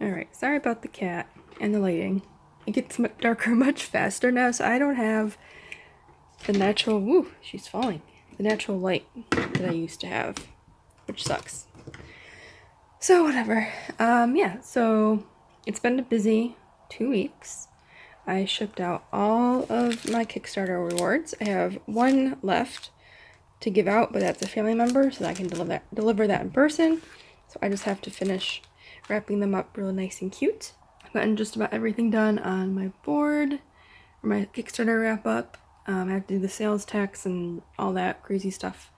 Alright, sorry about the cat and the lighting. It gets much darker much faster now, so I don't have the natural, woo, she's falling, the natural light that I used to have, which sucks. So whatever. Yeah, so it's been a busy 2 weeks. I shipped out all of my Kickstarter rewards. I have one left to give out, but that's a family member, so I can deliver that in person. So I just have to finish wrapping them up really nice and cute. I've gotten just about everything done on my board, or my Kickstarter wrap up. I have to do the sales tax and all that crazy stuff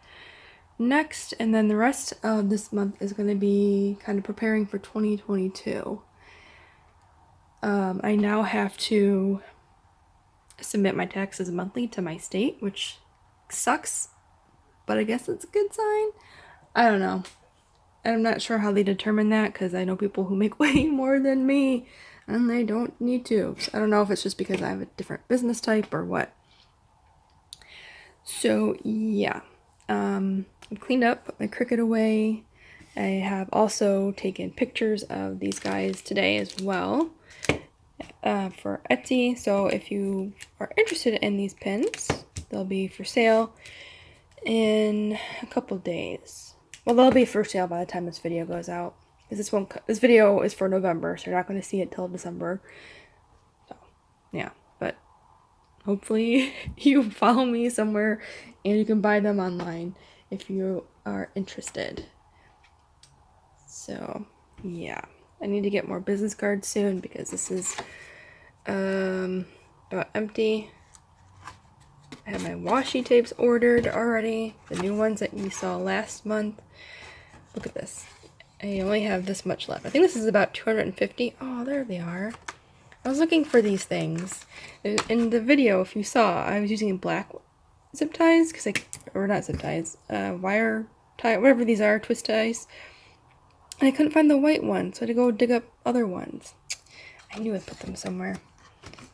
next, and then the rest of this month is going to be kind of preparing for 2022. I now have to submit my taxes monthly to my state, which sucks, but I guess it's a good sign. I don't know. I'm not sure how they determine that because I know people who make way more than me and they don't need to. So I don't know if it's just because I have a different business type or what. So yeah, I've cleaned up, put my Cricut away. I have also taken pictures of these guys today as well for Etsy. So if you are interested in these pins, they'll be for sale in a couple days. Well, they'll be for sale by the time this video goes out. Because this video is for November, so you're not going to see it till December. So, yeah, but hopefully you follow me somewhere and you can buy them online if you are interested. So, yeah. I need to get more business cards soon because this is about empty. I have my washi tapes ordered already. The new ones that you saw last month. Look at this. I only have this much left. I think this is about 250. Oh, there they are. I was looking for these things. In the video, if you saw, I was using black zip ties, or not zip ties, wire tie, whatever these are, twist ties. And I couldn't find the white one, so I had to go dig up other ones. I knew I'd put them somewhere.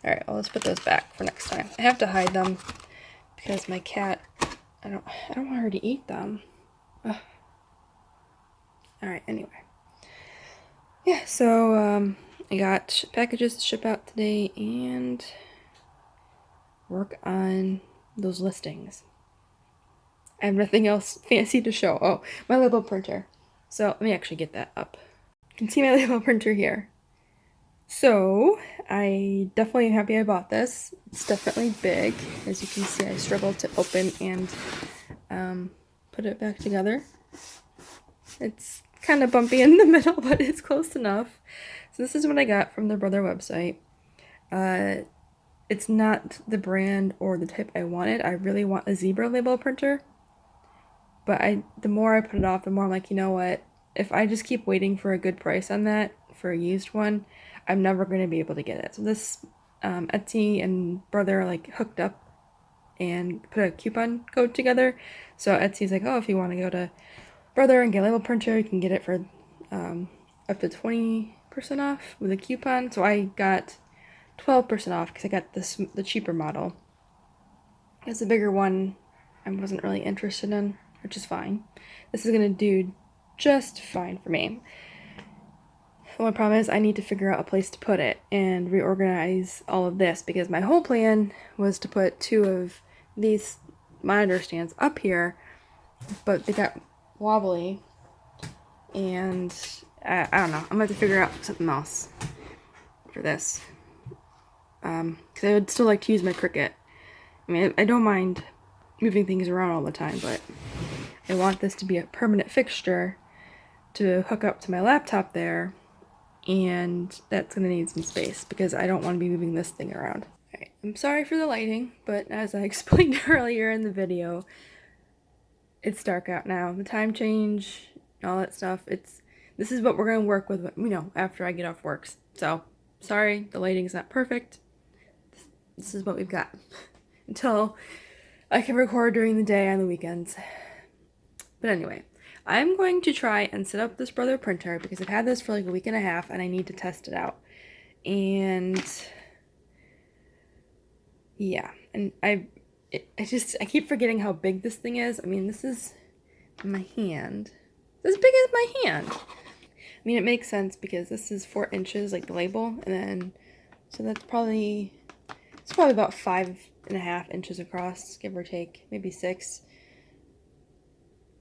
Alright, well, let's put those back for next time. I have to hide them because my cat, I don't want her to eat them. Ugh. Alright, anyway. Yeah, so, I got packages to ship out today and work on those listings. I have nothing else fancy to show. Oh, my label printer. So, let me actually get that up. You can see my label printer here. So, I definitely am happy I bought this. It's definitely big. As you can see, I struggled to open and put it back together. It's kind of bumpy in the middle, but it's close enough. So this is what I got from the Brother website. It's not the brand or the type I wanted. I really want a zebra label printer. But the more I put it off, the more I'm like, you know what? If I just keep waiting for a good price on that, for a used one, I'm never going to be able to get it. So this Etsy and Brother like hooked up and put a coupon code together. So Etsy's like, oh, if you want to go to Brother and get a label printer, you can get it for up to 20% off with a coupon. So I got 12% off because I got the cheaper model. It's a bigger one I wasn't really interested in, which is fine. This is going to do just fine for me. The only problem is I need to figure out a place to put it and reorganize all of this because my whole plan was to put 2 of these monitor stands up here, but they got wobbly and I don't know. I'm gonna have to figure out something else for this because I would still like to use my Cricut. I mean, I don't mind moving things around all the time, but I want this to be a permanent fixture to hook up to my laptop there, and that's going to need some space because I don't want to be moving this thing around. Alright, I'm sorry for the lighting, but as I explained earlier in the video, it's dark out now. The time change, all that stuff, this is what we're going to work with, after I get off work. So, sorry, the lighting's not perfect. This is what we've got until I can record during the day on the weekends. But anyway, I'm going to try and set up this Brother printer because I've had this for like a week and a half and I need to test it out. And yeah, and I keep forgetting how big this thing is. I mean, this is my hand. It's as big as my hand. mean, it makes sense because this is 4 inches, like the label, and then, so that's probably, it's probably about 5.5 inches across, give or take, maybe 6.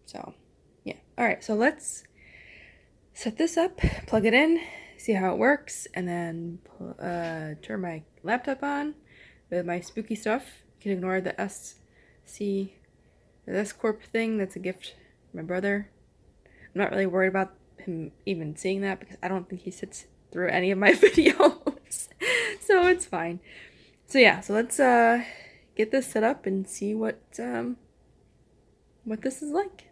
So, yeah. All right, so let's set this up, plug it in, see how it works, and then turn my laptop on with my spooky stuff. You can ignore the S Corp thing. That's a gift from my brother. I'm not really worried about him even seeing that because I don't think he sits through any of my videos. So it's fine. So yeah, so let's get this set up and see what this is like.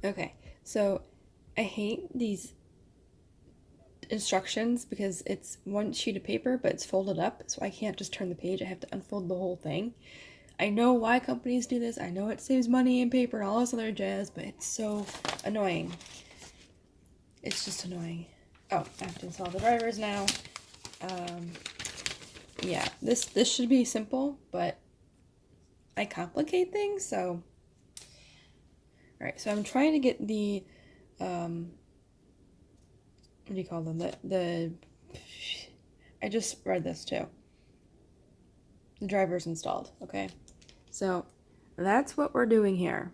Okay, so I hate these instructions because it's one sheet of paper, but it's folded up, so I can't just turn the page. I have to unfold the whole thing. I know why companies do this. I know it saves money and paper and all this other jazz, but it's so annoying. It's just annoying. Oh, I have to install the drivers now. Yeah, this should be simple, but I complicate things, so... Alright, so I'm trying to get the, what do you call them? I just read this too. The driver's installed, okay? So, that's what we're doing here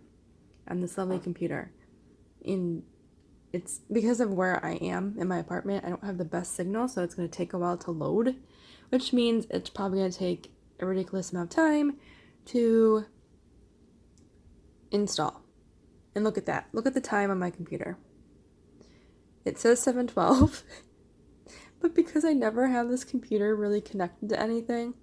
on this lovely computer. It's because of where I am in my apartment, I don't have the best signal, so it's going to take a while to load, which means it's probably going to take a ridiculous amount of time to install. And look at that. Look at the time on my computer. It says 7:12, but because I never have this computer really connected to anything,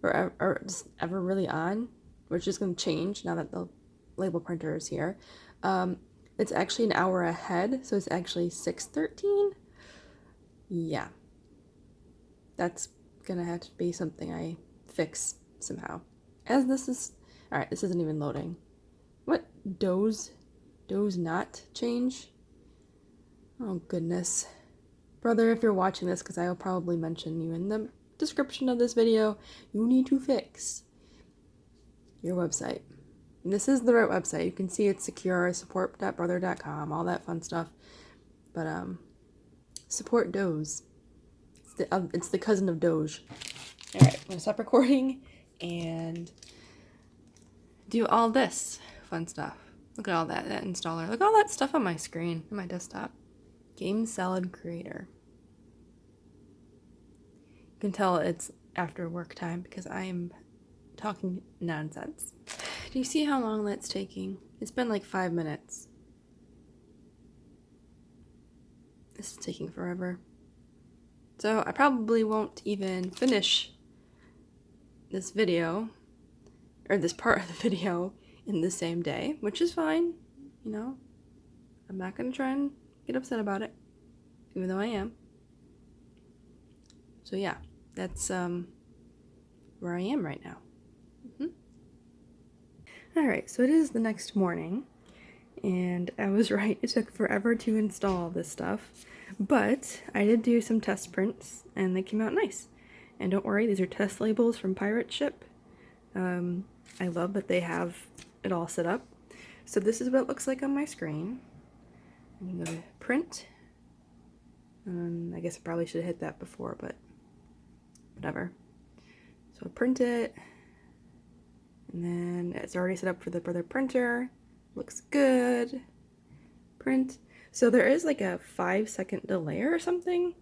or just ever really on, which is going to change now that the label printer is here, it's actually an hour ahead, so it's actually 6:13. Yeah. That's going to have to be something I fix somehow. As this is... Alright, this isn't even loading. What? Does not change? Oh, goodness. Brother, if you're watching this, because I will probably mention you in the description of this video, you need to fix your website. And this is the right website. You can see it's secure, support.brother.com, all that fun stuff. But, support Doge. It's the cousin of Doge. Alright, I'm going to stop recording and do all this fun stuff. Look at all that installer. Look at all that stuff on my screen, on my desktop. Game Salad Creator. You can tell it's after work time because I am talking nonsense. Do you see how long that's taking? It's been like 5 minutes. This is taking forever. So I probably won't even finish this video, or this part of the video, in the same day, which is fine, you know. I'm not gonna try and get upset about it, even though I am. So yeah, that's where I am right now. Alright, so it is the next morning, and I was right, it took forever to install this stuff, but I did do some test prints, and they came out nice. And don't worry, these are test labels from Pirate Ship. I love that they have it all set up. So this is what it looks like on my screen. I'm going to print. I guess I probably should have hit that before, but whatever. So I'll print it. And then it's already set up for the Brother printer. Looks good. Print. So there is like a 5-second delay or something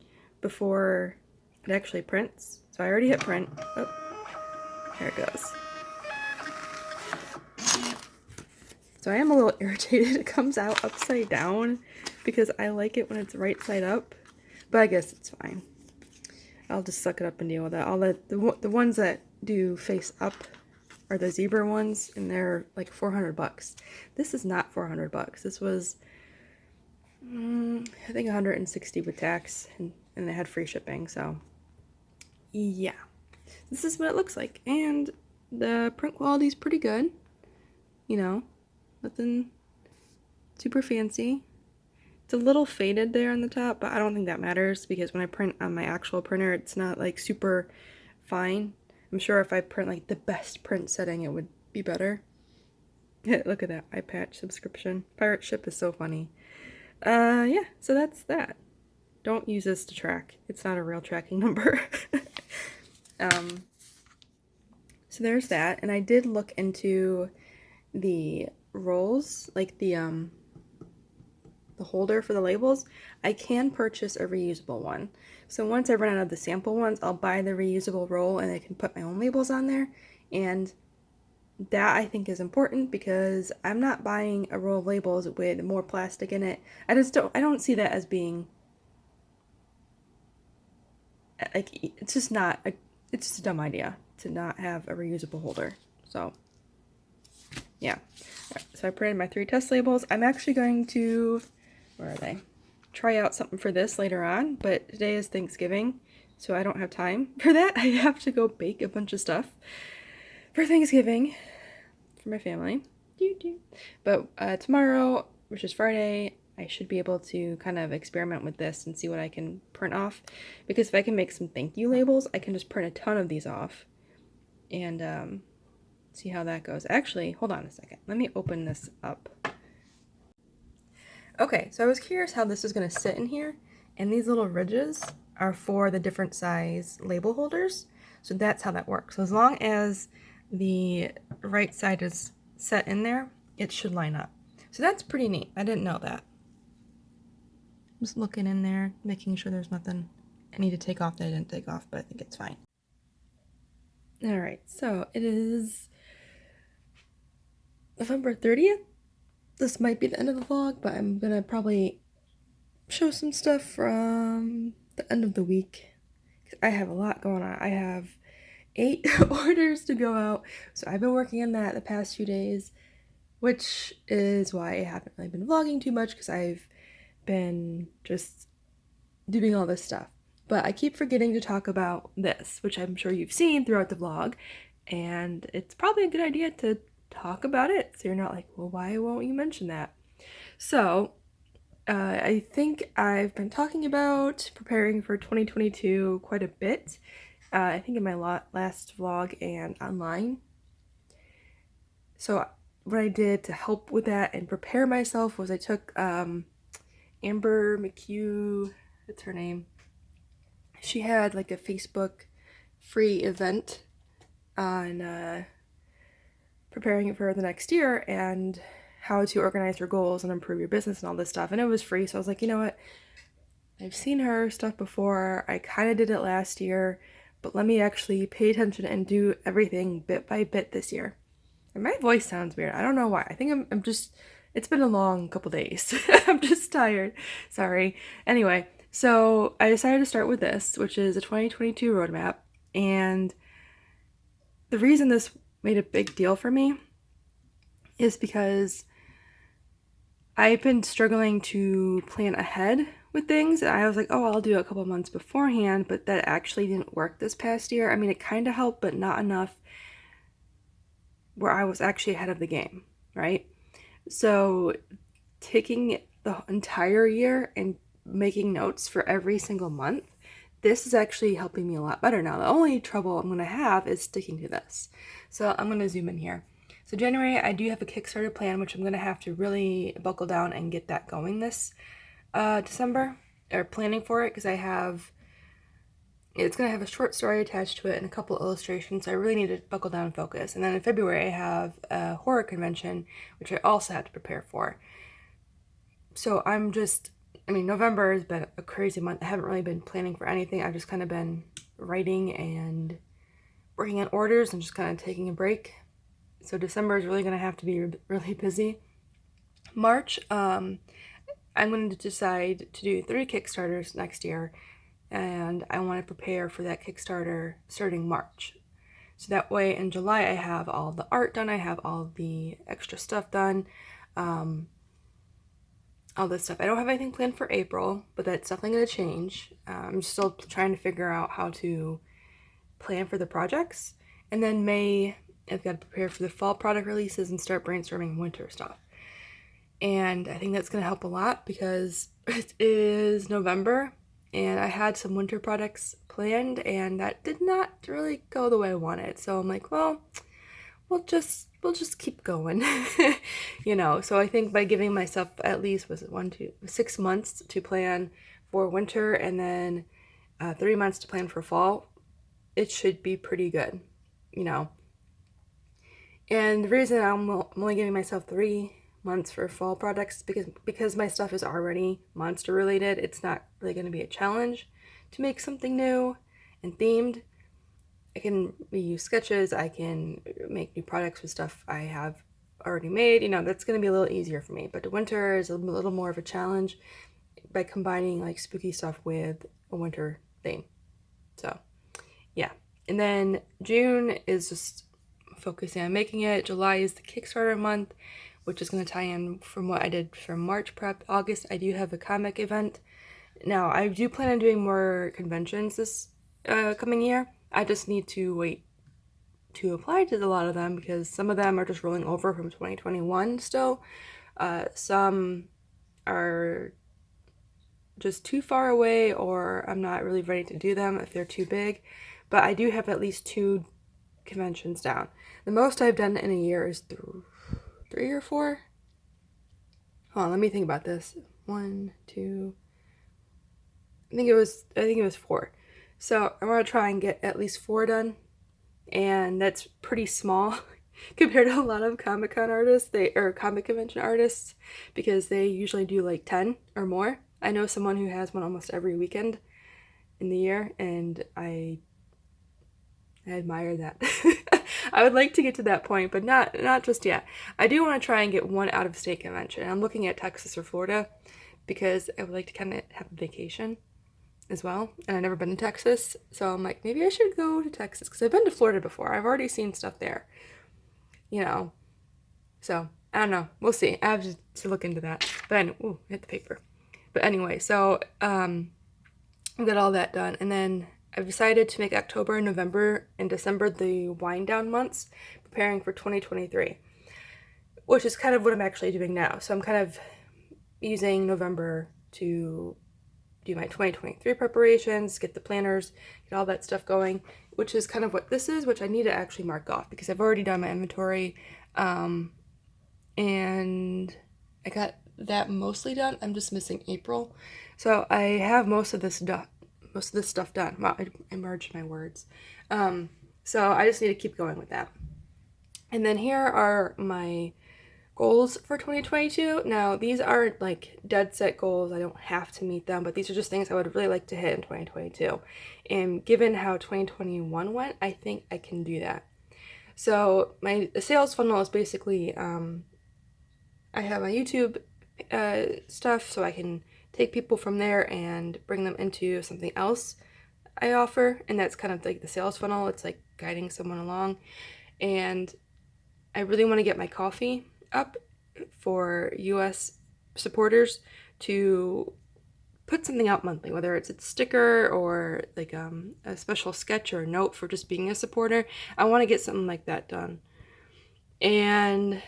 before it actually prints. So I already hit print. Oh, here it goes. So I am a little irritated. It comes out upside down because I like it when it's right side up. But I guess it's fine. I'll just suck it up and deal with it. I'll let the ones that do face up are the zebra ones, and they're like $400. This is not $400. This was, I think 160 with tax, and they had free shipping. So yeah, this is what it looks like, and the print quality is pretty good. You know, nothing super fancy. It's a little faded there on the top, but I don't think that matters because when I print on my actual printer, it's not like super fine. I'm sure if I print like the best print setting, it would be better. Look at that eye patch subscription. Pirate Ship is so funny. Yeah, so that's that. Don't use this to track. It's not a real tracking number. So there's that, and I did look into the rolls, like the holder for the labels. I can purchase a reusable one. So once I run out of the sample ones, I'll buy the reusable roll and I can put my own labels on there. And that I think is important because I'm not buying a roll of labels with more plastic in it. I don't see that as being like, it's just a dumb idea to not have a reusable holder. So yeah. So I printed my 3 test labels. I'm actually going to, where are they? Try out something for this later on, but today is Thanksgiving, so I don't have time for that. I have to go bake a bunch of stuff for Thanksgiving for my family. But tomorrow, which is Friday, I should be able to kind of experiment with this and see what I can print off. Because if I can make some thank you labels, I can just print a ton of these off and see how that goes. Actually, hold on a second. Let me open this up. Okay, so I was curious how this was going to sit in here, and these little ridges are for the different size label holders. So that's how that works. So as long as the right side is set in there, it should line up. So that's pretty neat. I didn't know that. Just looking in there, making sure there's nothing I need to take off that I didn't take off, but I think it's fine. Alright, so it is November 30th. This might be the end of the vlog, but I'm gonna probably show some stuff from the end of the week. I have a lot going on. I have 8 orders to go out, so I've been working on that the past few days, which is why I haven't really been vlogging too much, because I've been just doing all this stuff. But I keep forgetting to talk about this, which I'm sure you've seen throughout the vlog, and it's probably a good idea to talk about it so you're not like, well, why won't you mention that? So I think I've been talking about preparing for 2022 quite a bit. I think in my last vlog and online. So what I did to help with that and prepare myself was I took Amber McHugh, that's her name. She had like a Facebook free event on preparing for the next year and how to organize your goals and improve your business and all this stuff, and it was free. So I was like, you know what, I've seen her stuff before, I kind of did it last year, but let me actually pay attention and do everything bit by bit this year. And my voice sounds weird, I don't know why. I think I'm just, it's been a long couple days. I'm just tired, sorry. Anyway, so I decided to start with this, which is a 2022 roadmap, and the reason this made a big deal for me is because I've been struggling to plan ahead with things. I was like, oh, I'll do it a couple months beforehand, but that actually didn't work this past year. I mean, it kind of helped, but not enough where I was actually ahead of the game, right? So taking the entire year and making notes for every single month, this is actually helping me a lot better now. The only trouble I'm going to have is sticking to this. So I'm going to zoom in here. So January, I do have a Kickstarter plan, which I'm going to have to really buckle down and get that going this December, or planning for it, because it's going to have a short story attached to it and a couple illustrations, so I really need to buckle down and focus. And then in February, I have a horror convention, which I also have to prepare for. So November has been a crazy month. I haven't really been planning for anything. I've just kind of been writing and working on orders and just kind of taking a break. So December is really going to have to be really busy. March, I I'm going to decide to do 3 Kickstarters next year, and I want to prepare for that Kickstarter starting March. So that way in July I have all the art done, I have all the extra stuff done, all this stuff. I don't have anything planned for April, but that's definitely going to change. I'm still trying to figure out how to plan for the projects. And then May, I've got to prepare for the fall product releases and start brainstorming winter stuff. And I think that's going to help a lot because it is November and I had some winter products planned and that did not really go the way I wanted. So I'm like, well, we'll just keep going. So I think by giving myself at least 6 months to plan for winter and then 3 months to plan for fall, it should be pretty good. And the reason I'm only giving myself 3 months for fall products because my stuff is already monster related. It's not really going to be a challenge to make something new and themed. I can reuse sketches, I can make new products with stuff I have already made. That's going to be a little easier for me. But the winter is a little more of a challenge by combining like spooky stuff with a winter theme. So yeah. And then June is just focusing on making it. July is the Kickstarter month, which is going to tie in from what I did for March prep. August, I do have a comic event. Now, I do plan on doing more conventions this coming year. I just need to wait to apply to a lot of them because some of them are just rolling over from 2021 still. Some are just too far away or I'm not really ready to do them if they're too big. But I do have at least 2 conventions down. The most I've done in a year is 3 or 4. Hold on, let me think about this. 1, 2. I think it was 4. So I want to try and get at least 4 done, and that's pretty small compared to a lot of Comic-Con artists, or comic convention artists, because they usually do like 10 or more. I know someone who has one almost every weekend in the year, and I admire that. I would like to get to that point, but not just yet. I do want to try and get one out-of-state convention. I'm looking at Texas or Florida because I would like to kind of have a vacation as well, and I've never been to Texas, so I'm like, maybe I should go to Texas because I've been to Florida before. I've already seen stuff there, so I don't know. We'll see. I have to look into that. But anyway, hit the paper. But anyway, so I've got all that done, and then I've decided to make October, November, and December the wind down months, preparing for 2023, which is kind of what I'm actually doing now. So I'm kind of using November to do my 2023 preparations, get the planners, get all that stuff going, which is kind of what this is, which I need to actually mark off because I've already done my inventory, and I got that mostly done. I'm just missing April. So I have most of this stuff done. Wow, I merged my words. So I just need to keep going with that. And then here are my goals for 2022. Now, these aren't like dead set goals. I don't have to meet them, but these are just things I would really like to hit in 2022. And given how 2021 went, I think I can do that. So my sales funnel is basically, I have my YouTube stuff, so I can take people from there and bring them into something else I offer, and that's kind of like the sales funnel. It's like guiding someone along. And I really want to get my Ko-fi up for US supporters to put something out monthly, whether it's a sticker or like a special sketch or a note for just being a supporter. I want to get something like that done. And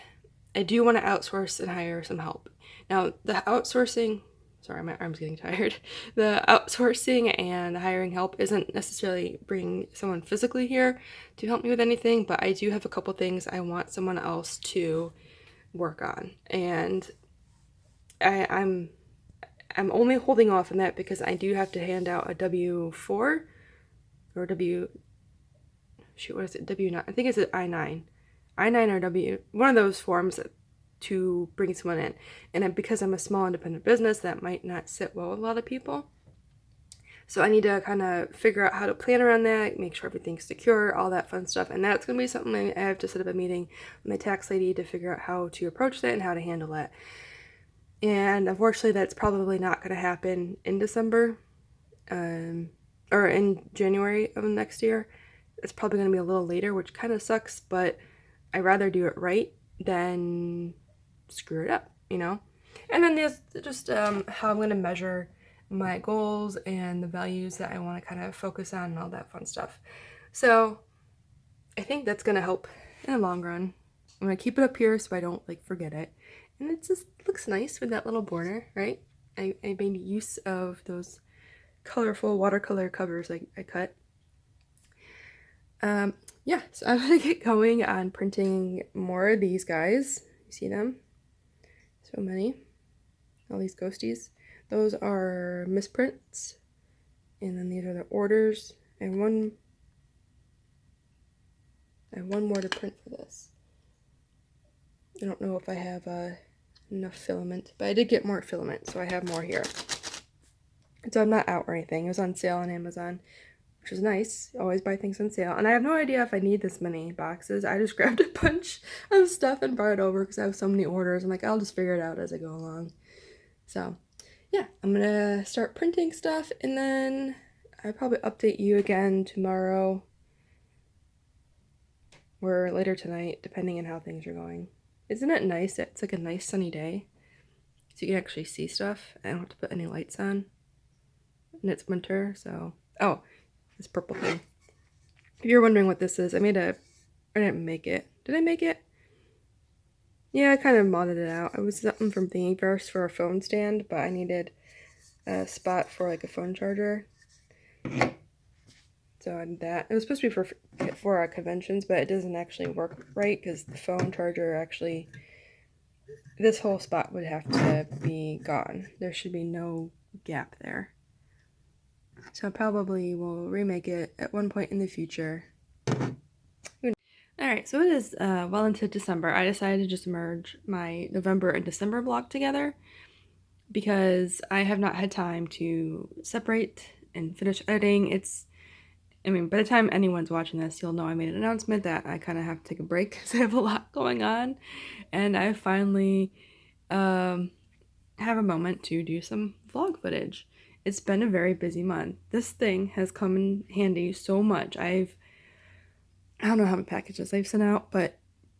I do want to outsource and hire some help. Now, the outsourcing, sorry, my arm's getting tired. The outsourcing and hiring help isn't necessarily bringing someone physically here to help me with anything, but I do have a couple things I want someone else to work on. And I'm only holding off on that because I do have to hand out a W-4 or what is it? W-9. I think it's an I-9. I-9 or W, one of those forms to bring someone in. And because I'm a small independent business, that might not sit well with a lot of people. So I need to kind of figure out how to plan around that, make sure everything's secure, all that fun stuff. And that's going to be something I have to set up a meeting with my tax lady to figure out how to approach that and how to handle that. And unfortunately, that's probably not going to happen in December, or in January of next year. It's probably going to be a little later, which kind of sucks, but I'd rather do it right than screw it up, you know? And then there's just how I'm going to measure my goals and the values that I want to kind of focus on and all that fun stuff. So I think that's going to help in the long run. I'm going to keep it up here so I don't like forget it. And it just looks nice with that little border, right? I made use of those colorful watercolor covers I cut. Yeah, so I'm gonna get going on printing more of these guys. You see them? So many. All these ghosties. Those are misprints. And then these are the orders. And one more to print for this. I don't know if I have enough filament, but I did get more filament, so I have more here. So I'm not out or anything. It was on sale on Amazon, which is nice. Always buy things on sale. And I have no idea if I need this many boxes. I just grabbed a bunch of stuff and brought it over because I have so many orders. I'm like, I'll just figure it out as I go along. So yeah, I'm gonna start printing stuff, and then I'll probably update you again tomorrow or later tonight, depending on how things are going. Isn't it nice that it's like a nice sunny day? So you can actually see stuff. I don't have to put any lights on. And it's winter, so... Oh, this purple thing. If you're wondering what this is, I didn't make it. Did I make it? Yeah, I kind of modded it out. It was something from Thingiverse for a phone stand, but I needed a spot for like a phone charger. So I did that. It was supposed to be for our conventions, but it doesn't actually work right because the phone charger actually... This whole spot would have to be gone. There should be no gap there. So I probably will remake it at one point in the future. Alright, so it is well into December. I decided to just merge my November and December vlog together because I have not had time to separate and finish editing. By the time anyone's watching this, you'll know I made an announcement that I kind of have to take a break because I have a lot going on. And I finally have a moment to do some vlog footage. It's been a very busy month. This thing has come in handy so much. I don't know how many packages I've sent out, but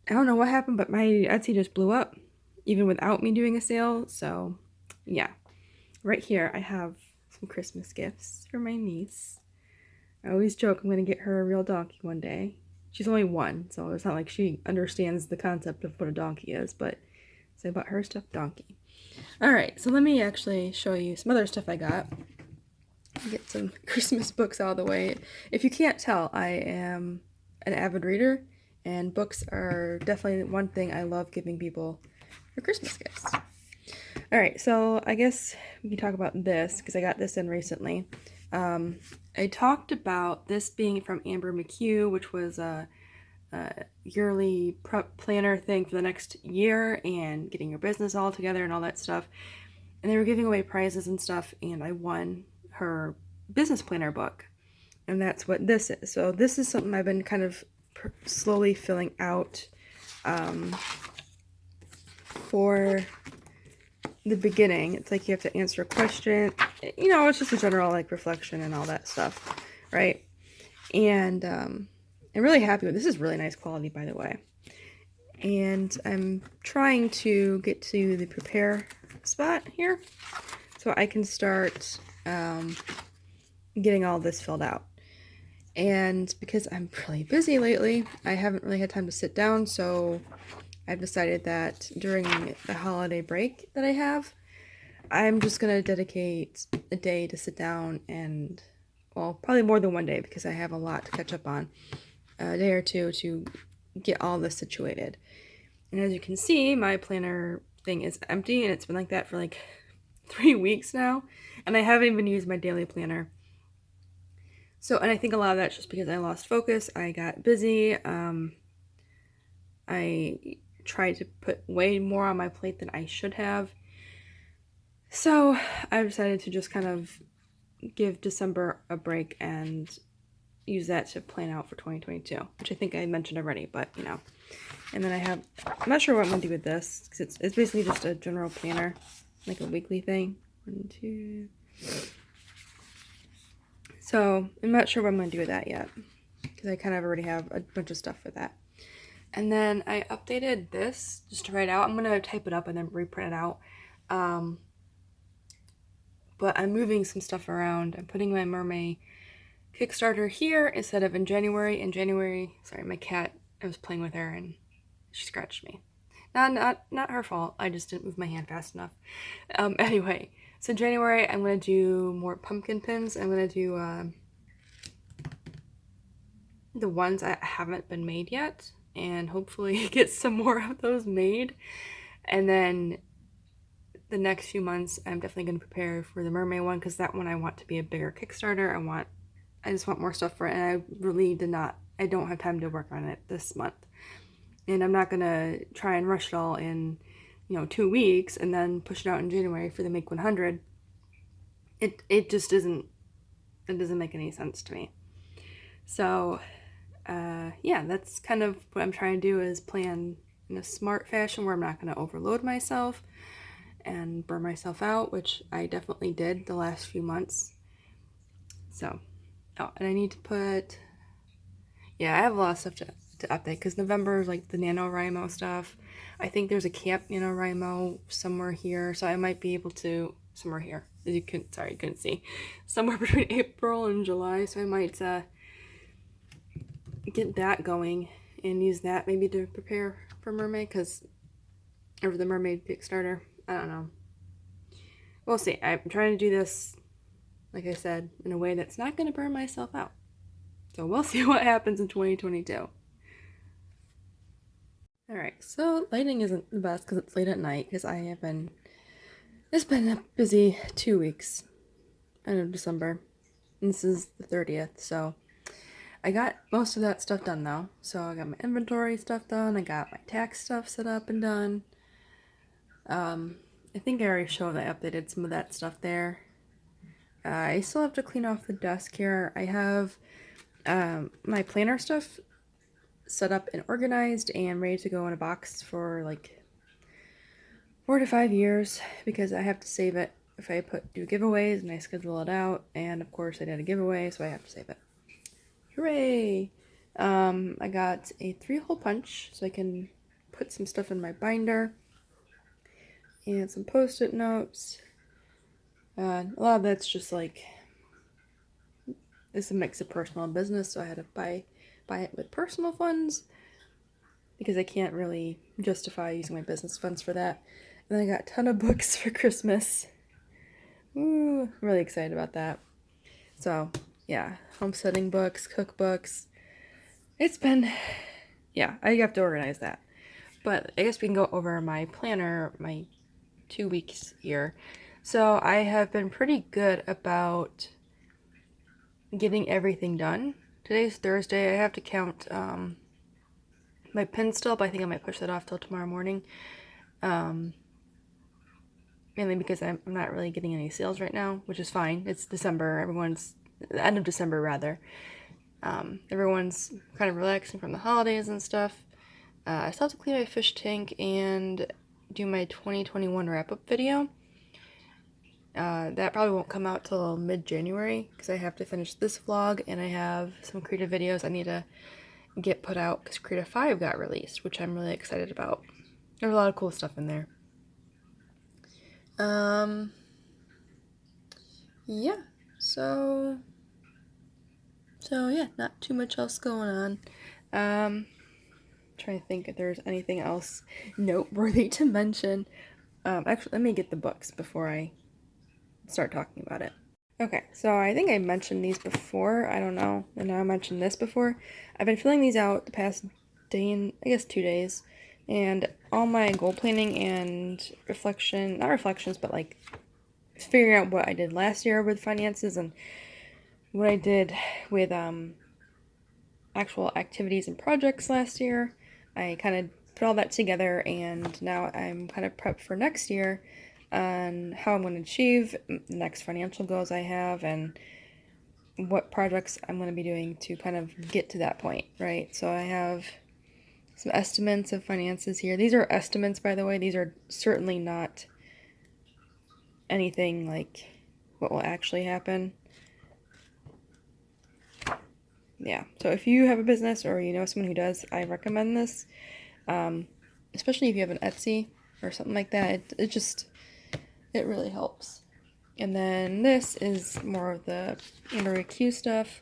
I don't know what happened, but my Etsy just blew up, even without me doing a sale. So yeah, right here I have some Christmas gifts for my niece. I always joke I'm going to get her a real donkey one day. She's only one, so it's not like she understands the concept of what a donkey is, but so I bought her a stuffed donkey. Alright, so let me actually show you some other stuff I got. Get some Christmas books out of the way. If you can't tell, I am an avid reader, and books are definitely one thing I love giving people for Christmas gifts. Alright, so I guess we can talk about this, because I got this in recently. I talked about this being from Amber McHugh, which was a yearly prep planner thing for the next year and getting your business all together and all that stuff. And they were giving away prizes and stuff, and I won her business planner book. And that's what this is. So this is something I've been kind of slowly filling out for the beginning. It's like you have to answer a question. You know, it's just a general like reflection and all that stuff, right? And I'm really happy with this. Is really nice quality, by the way. And I'm trying to get to the prepare spot here so I can start getting all this filled out. And because I'm really busy lately, I haven't really had time to sit down, so I've decided that during the holiday break that I have, I'm just going to dedicate a day to sit down and, well, probably more than one day because I have a lot to catch up on. A day or two to get all this situated. And as you can see, my planner thing is empty, and it's been like that for like 3 weeks now, and I haven't even used my daily planner. So, and I think a lot of that's just because I lost focus. I got busy. I tried to put way more on my plate than I should have. So I decided to just kind of give December a break and use that to plan out for 2022, which I think I mentioned already, but you know. And then I'm not sure what I'm going to do with this, because it's basically just a general planner. like a weekly thing. 1, 2. So I'm not sure what I'm going to do with that yet, because I kind of already have a bunch of stuff for that. And then I updated this just to write out. I'm going to type it up and then reprint it out. But I'm moving some stuff around. I'm putting my Mermaid Kickstarter here instead of in January. In January, sorry, my cat, I was playing with her and she scratched me. Not her fault. I just didn't move my hand fast enough. Anyway, so in January, I'm going to do more pumpkin pins. I'm going to do the ones that haven't been made yet, and hopefully get some more of those made. And then the next few months, I'm definitely going to prepare for the mermaid one, because that one I want to be a bigger Kickstarter. I just want more stuff for it, and I really I don't have time to work on it this month. And I'm not going to try and rush it all in, 2 weeks and then push it out in January for the Make 100. It just isn't, it doesn't make any sense to me. So, yeah, that's kind of what I'm trying to do, is plan in a smart fashion where I'm not going to overload myself and burn myself out, which I definitely did the last few months. So, and I need to put, yeah, I have a lot of stuff to update, because November is like the NaNoWriMo stuff. I think there's a Camp NaNoWriMo somewhere here, so I might be able to, somewhere here, as you couldn't see, somewhere between April and July, so I might get that going and use that maybe to prepare for Mermaid, or the Mermaid Kickstarter. I don't know. We'll see. I'm trying to do this, like I said, in a way that's not going to burn myself out. So we'll see what happens in 2022. Alright, so lighting isn't the best because it's late at night, because it's been a busy 2 weeks, end of December, and this is the 30th, so I got most of that stuff done though. So I got my inventory stuff done, I got my tax stuff set up and done. I think I already showed I updated some of that stuff there. I still have to clean off the desk here. I have my planner stuff set up and organized and ready to go in a box for like 4 to 5 years, because I have to save it if I do giveaways and I schedule it out, and of course I did a giveaway, so I have to save it. Hooray! I got a 3-hole punch so I can put some stuff in my binder, and some post-it notes. A lot of that's just like, it's a mix of personal and business, so I had to buy it with personal funds, because I can't really justify using my business funds for that. And then I got a ton of books for Christmas. Ooh, I'm really excited about that. So, yeah, homesteading books, cookbooks. It's been, yeah, I have to organize that. But I guess we can go over my planner, my 2 weeks here. So I have been pretty good about getting everything done. Today's Thursday. I have to count my pin still, but I think I might push that off till tomorrow morning. Mainly because I'm not really getting any sales right now, which is fine. It's December. The end of December rather. Everyone's kind of relaxing from the holidays and stuff. I still have to clean my fish tank and do my 2021 wrap-up video. That probably won't come out till mid-January, because I have to finish this vlog, and I have some creative videos I need to get put out, because Creative 5 got released, which I'm really excited about. There's a lot of cool stuff in there. Yeah, so yeah, not too much else going on. Trying to think if there's anything else noteworthy to mention. Actually, let me get the books before I start talking about it. Okay, so I think I mentioned these before. I don't know. I know I mentioned this before. I've been filling these out the past day and I guess 2 days. And all my goal planning and not reflections, but like figuring out what I did last year with finances and what I did with actual activities and projects last year. I kind of put all that together, and now I'm kind of prepped for next year on how I'm going to achieve the next financial goals I have, and what projects I'm going to be doing to kind of get to that point, right? So I have some estimates of finances here. These are estimates, by the way. These are certainly not anything like what will actually happen. Yeah, so if you have a business or you know someone who does, I recommend this. Especially if you have an Etsy or something like that. It really helps. And then this is more of the Amber Q stuff.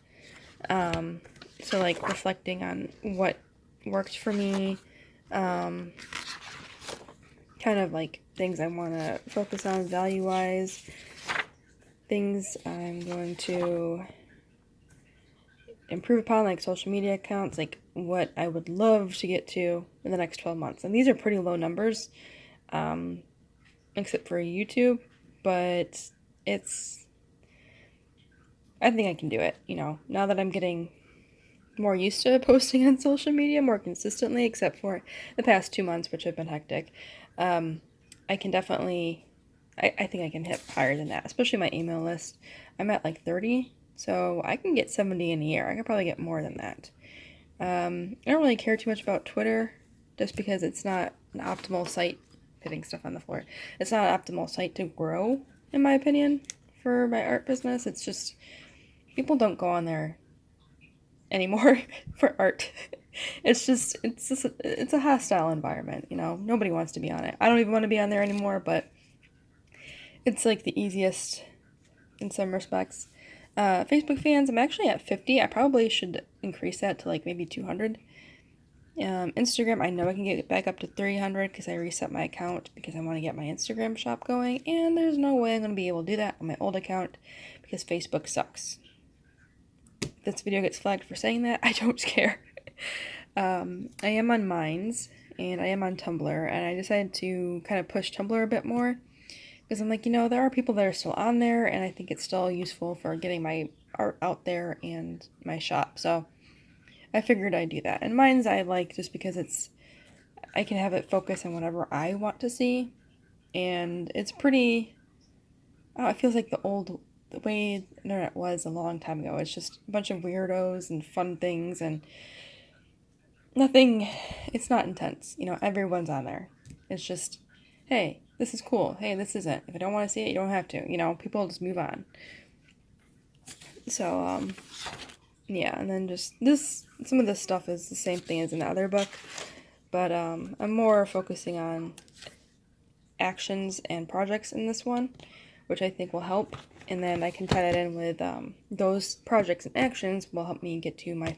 So like reflecting on what worked for me, kind of like things I want to focus on value-wise, things I'm going to improve upon, like social media accounts, like what I would love to get to in the next 12 months. And these are pretty low numbers, except for YouTube, but I think I can do it, now that I'm getting more used to posting on social media more consistently, except for the past 2 months, which have been hectic. I can definitely, I think I can hit higher than that, especially my email list. I'm at like 30, so I can get 70 in a year. I could probably get more than that. I don't really care too much about Twitter, just because it's not an optimal site, hitting stuff on the floor. It's not an optimal site to grow, in my opinion, for my art business. It's just, people don't go on there anymore for art. It's a hostile environment, Nobody wants to be on it. I don't even want to be on there anymore, but it's like the easiest in some respects. Facebook fans, I'm actually at 50. I probably should increase that to like maybe 200. Instagram, I know I can get back up to 300 because I reset my account because I want to get my Instagram shop going, and there's no way I'm going to be able to do that on my old account because Facebook sucks. If this video gets flagged for saying that, I don't care. I am on Minds, and I am on Tumblr, and I decided to kind of push Tumblr a bit more because I'm like, there are people that are still on there, and I think it's still useful for getting my art out there and my shop, so I figured I'd do that. And Minds I like just because I can have it focus on whatever I want to see, and it's pretty, it feels like the way the internet was a long time ago. It's just a bunch of weirdos and fun things and nothing, it's not intense. Everyone's on there. It's just, hey, this is cool. Hey, this isn't. If I don't want to see it, you don't have to. People just move on. So, yeah, and then just some of this stuff is the same thing as in the other book, but I'm more focusing on actions and projects in this one, which I think will help, and then I can tie that in with those projects and actions will help me get to my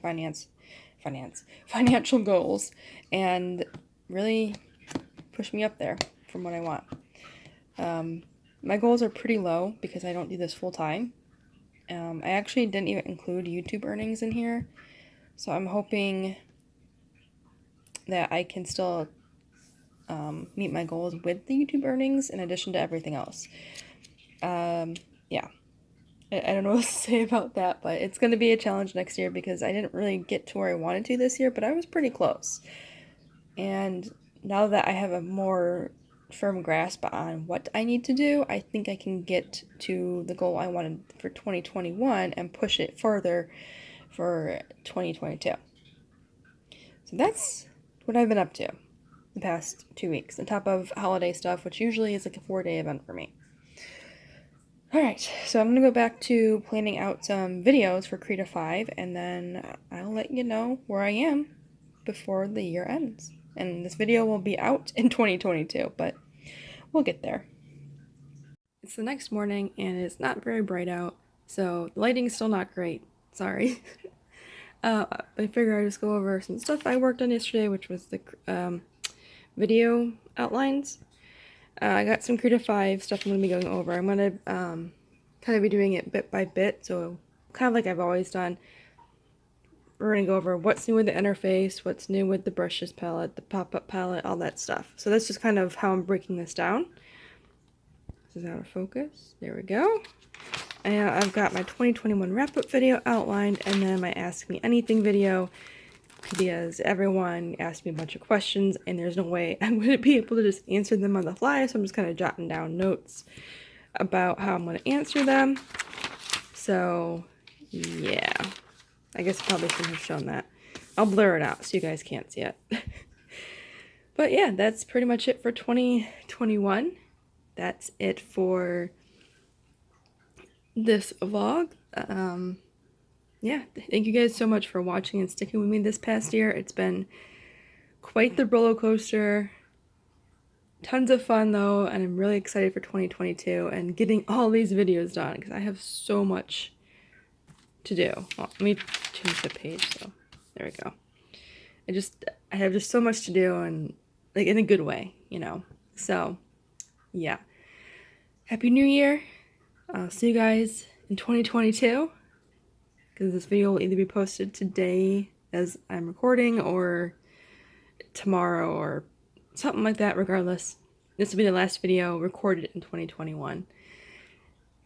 financial goals and really push me up there from what I want. My goals are pretty low because I don't do this full time. I actually didn't even include YouTube earnings in here, so I'm hoping that I can still meet my goals with the YouTube earnings in addition to everything else. Yeah. I don't know what to say about that, but it's going to be a challenge next year because I didn't really get to where I wanted to this year, but I was pretty close. And now that I have a more firm grasp on what I need to do, I think I can get to the goal I wanted for 2021 and push it further for 2022. So that's what I've been up to the past 2 weeks, on top of holiday stuff, which usually is like a 4-day event for me. Alright, so I'm going to go back to planning out some videos for Creative 5, and then I'll let you know where I am before the year ends. And this video will be out in 2022, but we'll get there. It's the next morning, and it's not very bright out, so the lighting's still not great. Sorry. I figured I'd just go over some stuff I worked on yesterday, which was the video outlines. I got some Creative 5 stuff I'm going to be going over. I'm going to kind of be doing it bit by bit, so kind of like I've always done. We're going to go over what's new with the interface, what's new with the brushes palette, the pop-up palette, all that stuff. So that's just kind of how I'm breaking this down. This is out of focus. There we go. And I've got my 2021 wrap-up video outlined, and then my Ask Me Anything video, because everyone asked me a bunch of questions, and there's no way I'm going to be able to just answer them on the fly, so I'm just kind of jotting down notes about how I'm going to answer them. So, yeah. I guess I probably shouldn't have shown that. I'll blur it out so you guys can't see it. But yeah, that's pretty much it for 2021. That's it for this vlog. Yeah, thank you guys so much for watching and sticking with me this past year. It's been quite the roller coaster. Tons of fun though, and I'm really excited for 2022 and getting all these videos done because I have so much to do. Well, let me change the page, so there we go. I have just so much to do, and like in a good way, you know. So yeah, Happy New Year. I'll see you guys in 2022 because this video will either be posted today as I'm recording or tomorrow or something like that. Regardless, this will be the last video recorded in 2021.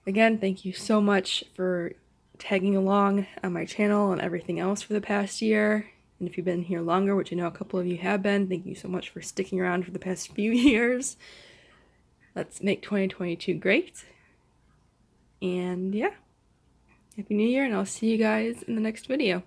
Again, thank you so much for tagging along on my channel and everything else for the past year. And if you've been here longer, which I know a couple of you have been, thank you so much for sticking around for the past few years. Let's make 2022 great. And yeah, Happy New Year, and I'll see you guys in the next video.